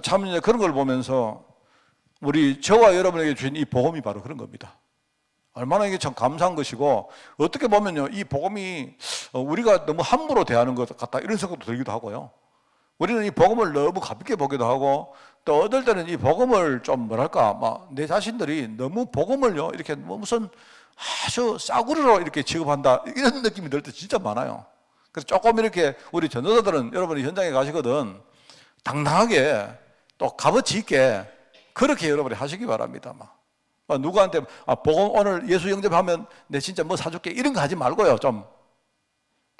참 이제 그런 걸 보면서 저와 여러분에게 주신 이 복음이 바로 그런 겁니다. 얼마나 이게 참 감사한 것이고, 어떻게 보면요, 이 복음이 우리가 너무 함부로 대하는 것 같다 이런 생각도 들기도 하고요. 우리는 이 복음을 너무 가볍게 보기도 하고, 또 어떨 때는 이 복음을 좀 뭐랄까, 내 자신들이 너무 복음을요 이렇게 무슨 아주 싸구려로 이렇게 취급한다 이런 느낌이 들 때 진짜 많아요. 그래서 조금 이렇게 우리 전도자들은 여러분이 현장에 가시거든 당당하게 또 값어치 있게 그렇게 여러분이 하시기 바랍니다. 누구한테 복음 오늘 예수 영접하면 내 진짜 뭐 사줄게 이런 거 하지 말고요. 좀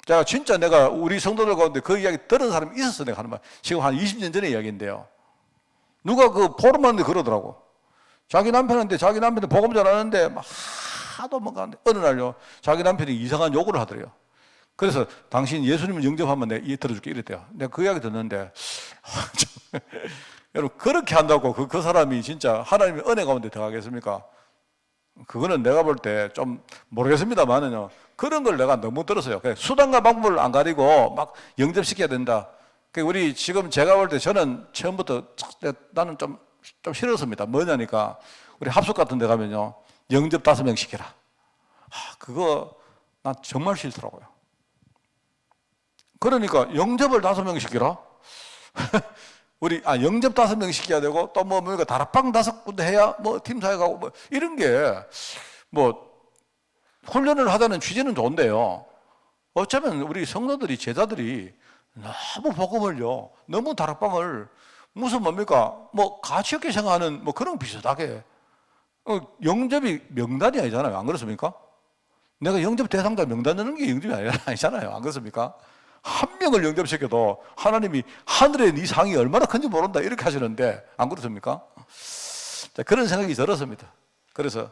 제가 진짜 내가 우리 성도들 가운데 그 이야기 들은 사람이 있었어. 내가 하는 말 지금 한 20년 전의 이야기인데요. 누가 그 포럼 하는데 그러더라고. 자기 남편한테 복음 전하는데 막 하도 뭔가 어느 날요 자기 남편이 이상한 요구를 하더래요. 그래서 당신 예수님을 영접하면 내가 들어줄게 이랬대요. 내가 그 이야기 듣는데 여러분 그렇게 한다고 그 사람이 진짜 하나님의 은혜 가운데 들어가겠습니까? 그거는 내가 볼 때 좀 모르겠습니다만은요. 그런 걸 내가 너무 들었어요. 수단과 방법을 안 가리고 막 영접시켜야 된다. 우리 지금 제가 볼 때 저는 처음부터 나는 좀 싫었습니다. 뭐냐니까 우리 합숙 같은 데 가면요. 영접 5명 시켜라. 그거 난 정말 싫더라고요. 그러니까 영접을 5명 시키라? 영접 5명 시켜야 되고, 또 뭡니까, 다락방 5군데 해야 팀사회 가고 이런 게 훈련을 하자는 취지는 좋은데요. 어쩌면 우리 성도들이, 제자들이 너무 복음을요, 너무 다락방을 무슨 가치 없게 생각하는 그런 비슷하게. 영접이 명단이 아니잖아요. 안 그렇습니까? 내가 영접 대상자 명단 넣는 게 영접이 아니잖아요. 안 그렇습니까? 한 명을 영접시켜도 하나님이 하늘에 네 상이 얼마나 큰지 모른다 이렇게 하시는데 안 그렇습니까? 자, 그런 생각이 들었습니다. 그래서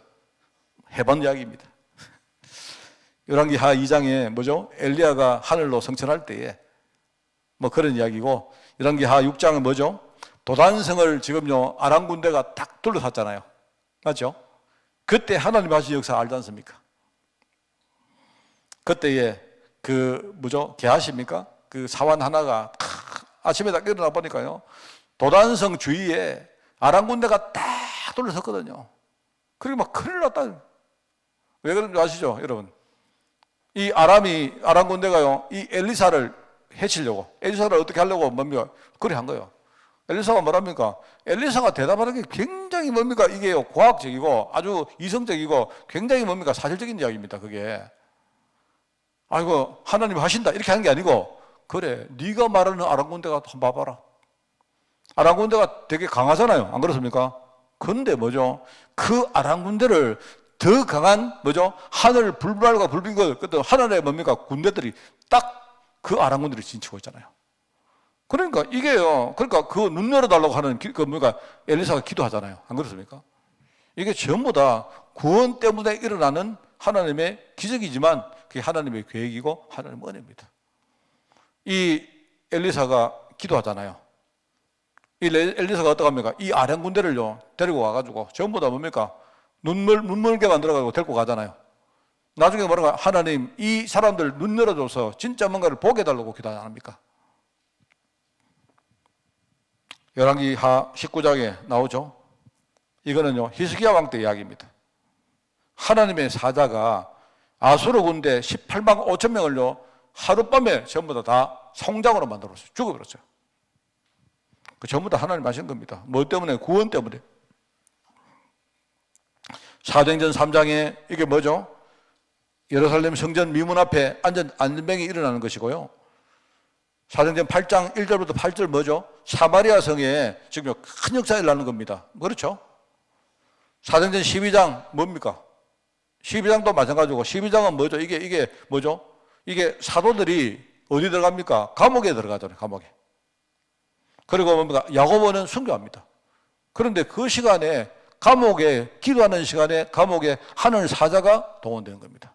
해본 이야기입니다. 열왕기하 2장에 엘리야가 하늘로 성천할 때에 그런 이야기고, 열왕기하 6장은 도단성을 지금요 아람 군대가 딱 둘러쌌잖아요. 맞죠? 그때 하나님 하신 역사 알지 않습니까? 그때에 게하십니까? 그 사원 하나가 아침에 딱 일어나 보니까요, 도단성 주위에 아람 군대가 딱 둘러섰거든요. 그리고 큰일 났다. 왜 그런지 아시죠, 여러분? 이 아람 군대가요, 이 엘리사를 해치려고, 엘리사를 어떻게 하려고 그래 한 거예요. 엘리사가 뭐랍니까? 엘리사가 대답하는 게 굉장히 이게요, 과학적이고 아주 이성적이고 굉장히 사실적인 이야기입니다, 그게. 아이고, 하나님 하신다 이렇게 하는 게 아니고, 그래, 네가 말하는 아람 군대가 한번 봐봐라. 아람 군대가 되게 강하잖아요. 안 그렇습니까? 근데 그 아람 군대를 더 강한 하늘 불발과 불빙과 하늘의 군대들이 딱 그 아람 군대를 진치고 있잖아요. 그러니까 이게요, 그 눈 열어달라고 하는 엘리사가 기도하잖아요. 안 그렇습니까? 이게 전부 다 구원 때문에 일어나는 하나님의 기적이지만 그게 하나님의 계획이고 하나님의 은혜입니다. 이 엘리사가 기도하잖아요. 이 엘리사가 어떡합니까? 이 아람 군대를요 데리고 와가지고 전부 다 눈멀게 만들어가지고 데리고 가잖아요. 나중에 뭐라고, 하나님 이 사람들 눈 열어줘서 진짜 뭔가를 보게 해달라고 기도 안 합니까? 열왕기하 19장에 나오죠. 이거는요 히스기야 왕 때 이야기입니다. 하나님의 사자가 아수르 군대 18만 5천 명을요 하룻밤에 전부 다 송장으로 만들었어요. 죽어버렸어요. 그 전부 다 하나님 하신 겁니다. 뭐 때문에? 구원 때문에. 사도행전 3장에 이게 예루살렘 성전 미문 앞에 안전병이 일어나는 것이고요. 사도행전 8장 1절부터 8절 사마리아 성에 지금 큰 역사가 일어나는 겁니다. 그렇죠? 사도행전 12장 뭡니까? 12장도 마찬가지고, 12장은 이게 사도들이 어디 들어갑니까? 감옥에 들어가잖아요. 감옥에. 그리고 야고보는 순교합니다. 그런데 그 시간에 기도하는 시간에 감옥에 하늘 사자가 동원되는 겁니다.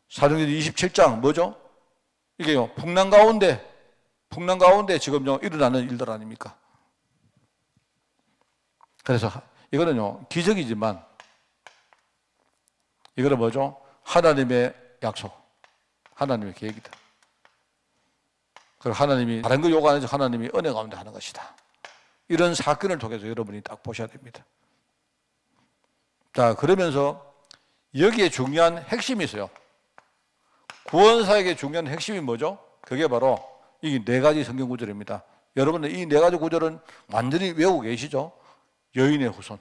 사도행전 27장 이게요, 풍랑 가운데 지금요 일어나는 일들 아닙니까? 그래서 이거는요, 기적이지만 이거는 뭐죠? 하나님의 약속, 하나님의 계획이다. 그리고 하나님이 다른 거 요구하는 하나님이 은혜 가운데 하는 것이다. 이런 사건을 통해서 여러분이 딱 보셔야 됩니다. 자, 그러면서 여기에 중요한 핵심이 있어요. 구원사역의 중요한 핵심이 뭐죠? 그게 바로 이 네 가지 성경 구절입니다. 여러분은 이 네 가지 구절은 완전히 외우고 계시죠? 여인의 후손,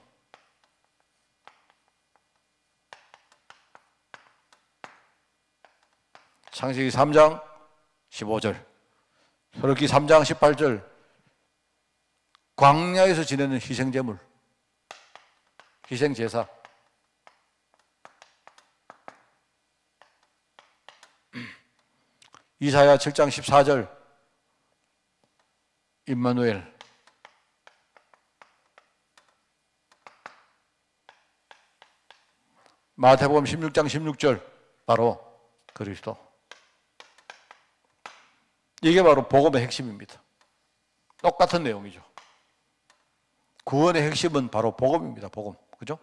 창세기 3장 15절, 서르기 3장 18절, 광야에서 지내는 희생제물, 희생제사, 이사야 7장 14절, 임마누엘, 마태복음 16장 16절, 바로 그리스도. 이게 바로 복음의 핵심입니다. 똑같은 내용이죠. 구원의 핵심은 바로 복음입니다. 복음. 그죠?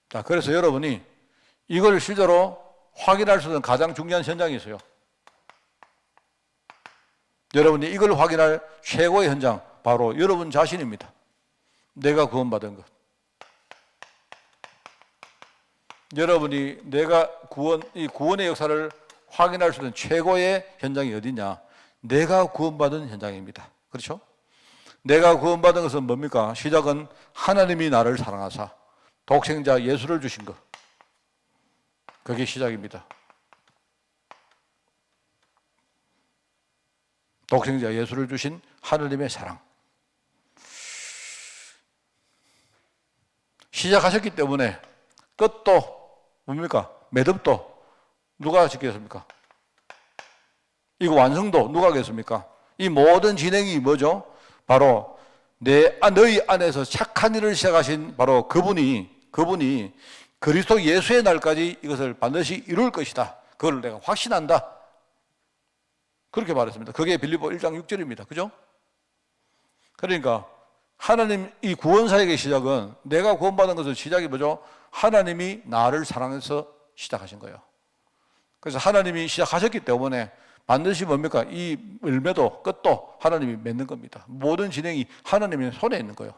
자, 그래서 여러분이 이걸 실제로 확인할 수 있는 가장 중요한 현장이 있어요. 여러분이 이걸 확인할 최고의 현장, 바로 여러분 자신입니다. 내가 구원받은 것. 여러분이 내가 이 구원의 역사를 확인할 수 있는 최고의 현장이 어디냐? 내가 구원받은 현장입니다. 그렇죠? 내가 구원받은 것은 뭡니까? 시작은 하나님이 나를 사랑하사 독생자 예수를 주신 것. 그게 시작입니다. 독생자 예수를 주신 하나님의 사랑. 시작하셨기 때문에 끝도 뭡니까? 매듭도 누가 짓겠습니까? 이거 완성도 누가 하겠습니까? 이 모든 진행이 뭐죠? 바로 너희 안에서 착한 일을 시작하신 바로 그분이 그리스도 예수의 날까지 이것을 반드시 이룰 것이다. 그걸 내가 확신한다. 그렇게 말했습니다. 그게 빌립보 1장 6절입니다. 그죠? 그러니까 하나님 이 구원사역의 시작은 내가 구원받은 것은 시작이 뭐죠? 하나님이 나를 사랑해서 시작하신 거예요. 그래서 하나님이 시작하셨기 때문에 반드시 뭡니까? 이 열매도 끝도 하나님이 맺는 겁니다. 모든 진행이 하나님의 손에 있는 거예요.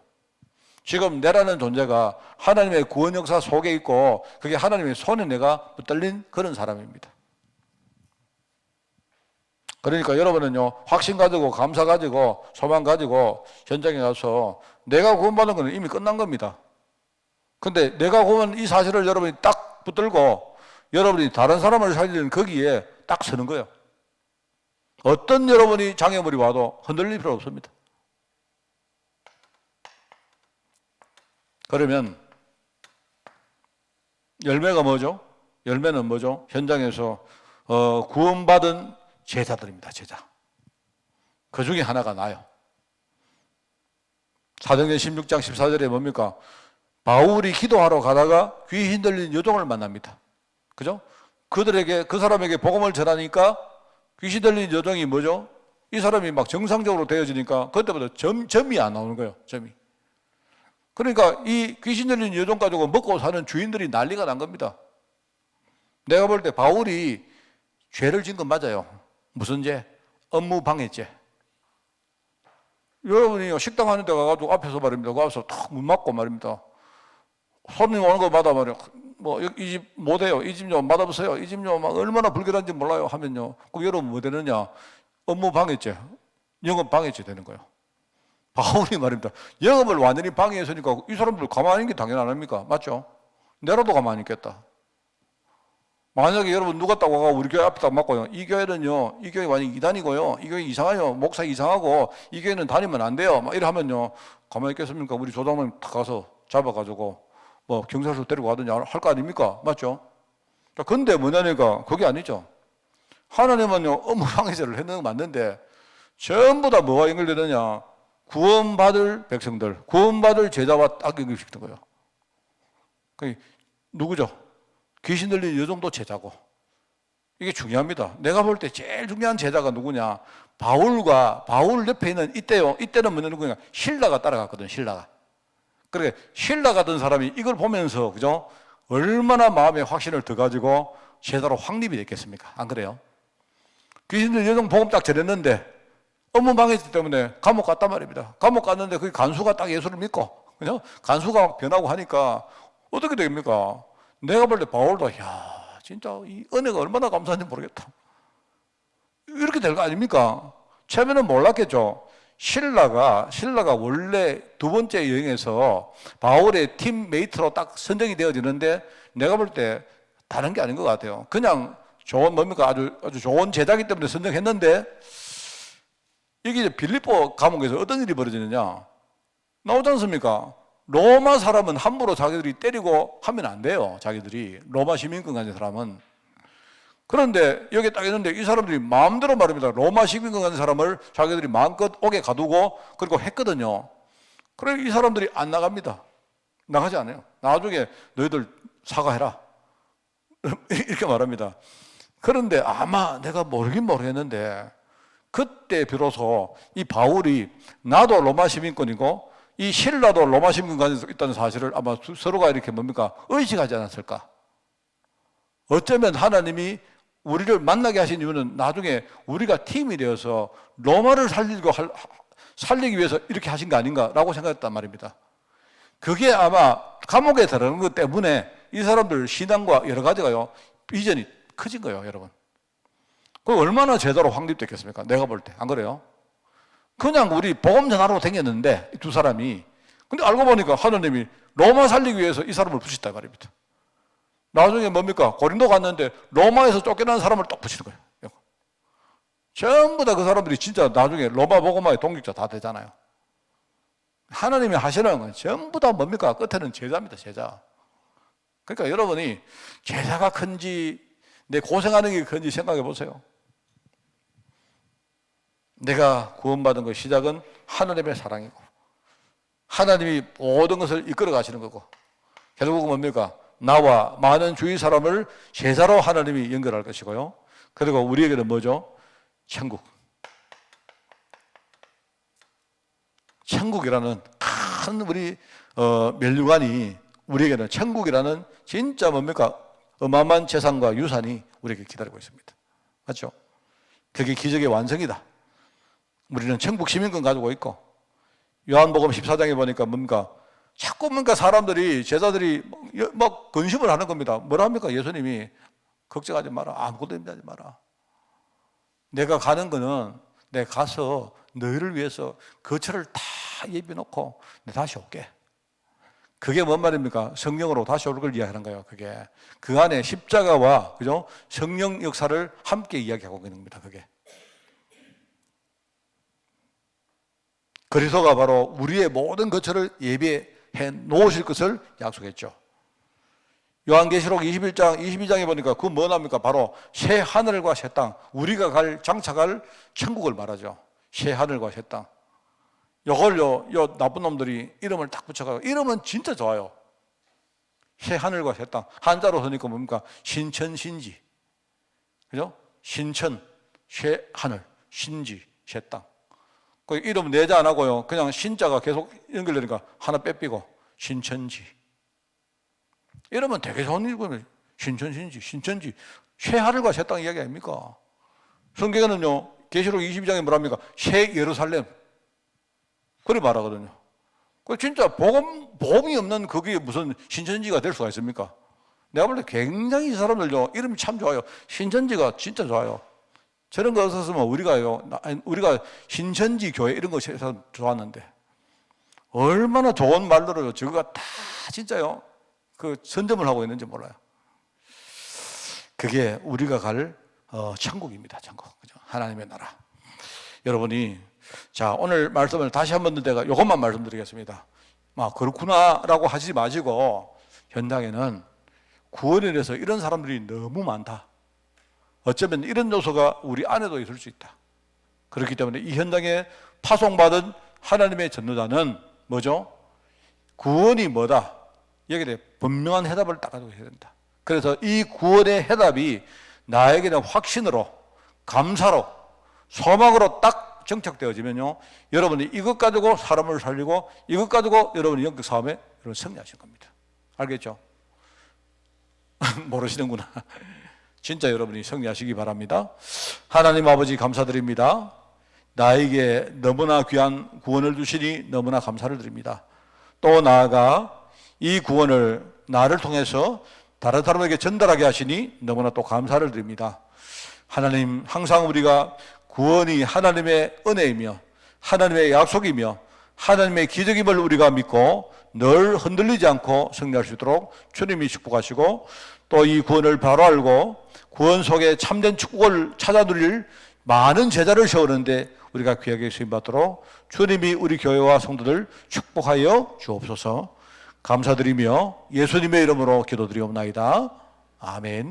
지금 내라는 존재가 하나님의 구원 역사 속에 있고 그게 하나님의 손에 내가 붙들린 그런 사람입니다. 그러니까 여러분은요, 확신 가지고 감사 가지고 소망 가지고 현장에 가서 내가 구원받은 건 이미 끝난 겁니다. 근데 내가 구원한 이 사실을 여러분이 딱 붙들고 여러분이 다른 사람을 살리는 거기에 딱 서는 거예요. 어떤 여러분이 장애물이 와도 흔들릴 필요 없습니다. 그러면 열매가 뭐죠? 열매는 뭐죠? 현장에서 구원받은 제자들입니다. 제자. 그 중에 하나가 나요. 사도행전 16장 14절에 뭡니까? 바울이 기도하러 가다가 귀신 들린 여종을 만납니다. 그죠? 그 사람에게 복음을 전하니까 귀신 들린 여종이 뭐죠? 이 사람이 막 정상적으로 되어지니까 그때부터 점이 안 나오는 거예요. 점이. 그러니까 이 귀신 들린 여종 가지고 먹고 사는 주인들이 난리가 난 겁니다. 내가 볼 때 바울이 죄를 진 건 맞아요. 무슨 죄? 업무방해죄. 여러분이 식당 하는 데 가가지고 앞에서 말입니다. 가서 탁 문 막고 말입니다. 손님 오는 거 마다 말이야. 이 집 못해요. 이 집 좀 맛없어요. 이 집 좀 얼마나 불결한지 몰라요. 하면요. 그럼 여러분 뭐 되느냐? 업무방해죄. 영업방해죄 되는 거예요. 바울이 말입니다. 영업을 완전히 방해했으니까 이 사람들 가만히 있는 게 당연 안 합니까? 맞죠? 내라도 가만히 있겠다. 만약에 여러분 누가 딱 와가 우리 교회 앞에 딱 맞고요. 이 교회는요, 이 교회 완전 이단이고요. 이 교회 이상해요. 목사 이상하고 이 교회는 다니면 안 돼요. 막 이래 하면요. 가만히 있겠습니까? 우리 조장님 다 가서 잡아가지고 경찰서 데리고 가든지 할 거 아닙니까? 맞죠? 근데 뭐냐니까 그게 아니죠. 하나님은요, 업무방해죄를 했는 건 맞는데 전부 다 뭐가 연결되느냐? 구원받을 백성들, 구원받을 제자와 딱 연결시키는 거예요. 그게 누구죠? 귀신 들린 여종도 제자고. 이게 중요합니다. 내가 볼 때 제일 중요한 제자가 누구냐? 바울 옆에 있는 이때는 뭐냐 누구냐? 신라가 따라갔거든, 신라가. 그러니까 신라 같은 사람이 이걸 보면서 그죠? 얼마나 마음의 확신을 더 가지고 제대로 확립이 됐겠습니까? 안 그래요? 귀신들 여정 복음 딱 전했는데 업무 방해했기 때문에 감옥 갔단 말입니다. 감옥 갔는데 그 간수가 딱 예수를 믿고 그죠? 간수가 막 변하고 하니까 어떻게 됩니까? 내가 볼 때 바울도 야 진짜 이 은혜가 얼마나 감사한지 모르겠다. 이렇게 될 거 아닙니까? 처음에는 몰랐겠죠. 신라가 원래 두 번째 여행에서 바울의 팀메이트로 딱 선정이 되어지는데 내가 볼 때 다른 게 아닌 것 같아요. 그냥 좋은 뭡니까? 아주 좋은 제자기 때문에 선정했는데 이게 이제 빌립보 감옥에서 어떤 일이 벌어지느냐? 나오지 않습니까? 로마 사람은 함부로 자기들이 때리고 하면 안 돼요. 자기들이 로마 시민권 가진 사람은. 그런데 여기 딱 있는데 이 사람들이 마음대로 말입니다. 로마 시민권 가진 사람을 자기들이 마음껏 옥에 가두고 그리고 했거든요. 그래 이 사람들이 안 나갑니다. 나가지 않아요. 나중에 너희들 사과해라. 이렇게 말합니다. 그런데 아마 내가 모르긴 모르겠는데 그때 비로소 이 바울이 나도 로마 시민권이고 이 신라도 로마 시민권 가지고 있다는 사실을 아마 서로가 이렇게 뭡니까? 의식하지 않았을까? 어쩌면 하나님이 우리를 만나게 하신 이유는 나중에 우리가 팀이 되어서 로마를 살리기 위해서 이렇게 하신 거 아닌가라고 생각했단 말입니다. 그게 아마 감옥에 들어가는 것 때문에 이 사람들 신앙과 여러 가지가요, 비전이 커진 거예요, 여러분. 그 얼마나 제대로 확립됐겠습니까? 내가 볼 때. 안 그래요? 그냥 우리 복음 전하러 다녔는데, 이 두 사람이. 근데 알고 보니까 하나님이 로마 살리기 위해서 이 사람을 부셨다 말입니다. 나중에 뭡니까? 고린도 갔는데 로마에서 쫓겨난 사람을 딱 붙이는 거예요. 전부 다 그 사람들이 진짜 나중에 로마 복음화의 동력자 다 되잖아요. 하나님이 하시는 건 전부 다 뭡니까? 끝에는 제자입니다, 제자. 그러니까 여러분이 제자가 큰지 내 고생하는 게 큰지 생각해 보세요. 내가 구원받은 그 시작은 하나님의 사랑이고 하나님이 모든 것을 이끌어 가시는 거고 결국은 뭡니까? 나와 많은 주위 사람을 제자로 하나님이 연결할 것이고요. 그리고 우리에게는 뭐죠? 천국. 천국이라는 큰 우리 면류관이 우리에게는 천국이라는 진짜 뭡니까? 어마어마한 재산과 유산이 우리에게 기다리고 있습니다. 맞죠? 그게 기적의 완성이다. 우리는 천국 시민권 가지고 있고 요한복음 14장에 보니까 뭔가 자꾸 뭔가 사람들이 제자들이 막 근심을 하는 겁니다. 뭐라 합니까? 예수님이 걱정하지 마라. 아무것도 염려하지 마라. 내가 가는 거는 내가 가서 너희를 위해서 거처를 다 예비해 놓고 내가 다시 올게. 그게 뭔 말입니까? 성령으로 다시 올 걸 이야기하는 거예요. 그게 그 안에 십자가와 그죠? 성령 역사를 함께 이야기하고 있는 겁니다. 그게 그리스도가 바로 우리의 모든 거처를 예비해 놓으실 것을 약속했죠. 요한계시록 21장, 22장에 보니까 그 뭐 납니까? 바로 새 하늘과 새 땅, 우리가 장착할 천국을 말하죠. 새 하늘과 새 땅. 요걸요, 요 나쁜 놈들이 이름을 딱 붙여가지고, 이름은 진짜 좋아요. 새 하늘과 새 땅. 한자로 쓰니까 뭡니까? 신천신지. 그죠? 신천, 새 하늘, 신지, 새 땅. 그 이름 내자 안 하고요. 그냥 신자가 계속 연결되니까 하나 빼삐고, 신천지. 이러면 되게 좋은 일이거든요. 신천지. 새 하늘과 새 땅 이야기 아닙니까? 성경에는요, 계시록 22장에 뭐랍니까? 새 예루살렘. 그래 말하거든요. 그 진짜 복음이 없는 그게 무슨 신천지가 될 수가 있습니까? 내가 볼 때 굉장히 이 사람들요, 이름이 참 좋아요. 신천지가 진짜 좋아요. 저런 거 없었으면 우리가 신천지 교회 이런 거 좋았는데, 얼마나 좋은 말로요, 저거가 다 진짜요, 그 선점을 하고 있는지 몰라요. 그게 우리가 갈 천국입니다. 천국. 그죠? 하나님의 나라. 여러분이 자, 오늘 말씀을 다시 한 번 더 내가 이것만 말씀드리겠습니다. 그렇구나라고 하지 마시고 현장에는 구원에 대해서 이런 사람들이 너무 많다. 어쩌면 이런 요소가 우리 안에도 있을 수 있다. 그렇기 때문에 이 현장에 파송받은 하나님의 전도자는 뭐죠? 구원이 뭐다? 여기에 대해 분명한 해답을 딱 가지고 있어야 된다. 그래서 이 구원의 해답이 나에게는 확신으로, 감사로, 소망으로 딱 정착되어지면요, 여러분이 이것 가지고 사람을 살리고 이것 가지고 여러분이 영적 싸움에 여러분 승리하실 겁니다. 알겠죠? 모르시는구나. 진짜 여러분이 승리하시기 바랍니다. 하나님 아버지 감사드립니다. 나에게 너무나 귀한 구원을 주시니 너무나 감사를 드립니다. 또 나아가 이 구원을 나를 통해서 다른 사람에게 전달하게 하시니 너무나 또 감사를 드립니다. 하나님, 항상 우리가 구원이 하나님의 은혜이며 하나님의 약속이며 하나님의 기적임을 우리가 믿고 늘 흔들리지 않고 승리할 수 있도록 주님이 축복하시고, 또 이 구원을 바로 알고 구원 속에 참된 축복을 찾아 누릴 많은 제자를 세우는데 우리가 귀하게 쓰임받도록 주님이 우리 교회와 성도들 축복하여 주옵소서. 감사드리며 예수님의 이름으로 기도드리옵나이다. 아멘.